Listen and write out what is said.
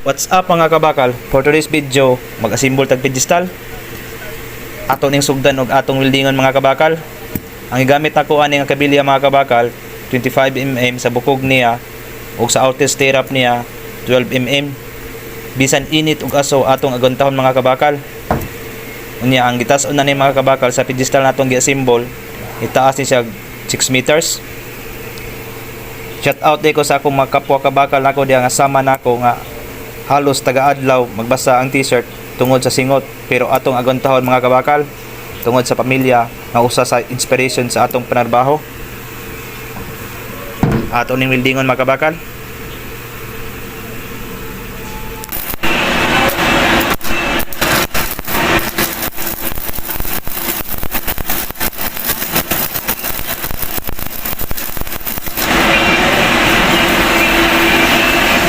What's up mga kabakal? For today's video, mag-assemble tag pedestal. Ato ning sugdan og atong weldingon mga kabakal. Ang gigamit nako ani nga kabilya mga kabakal, 25 mm sa bukog niya ug sa outer stirrup niya 12 mm. Bisan init ug aso atong aguntahon mga kabakal. Unya ang gitas-on na ni mga kabakal sa pedestal natong gi-assemble, itaas ni siya 6 meters. Shout out ko sa akong mga kapwa kabakal nako diha nga sama nako nga halos taga-adlaw magbasa ang t-shirt tungod sa singot, pero atong aguntahon mga kabakal tungod sa pamilya nga usa sa inspiration sa atong panarbaho. Ato ning weldingon mga kabakal.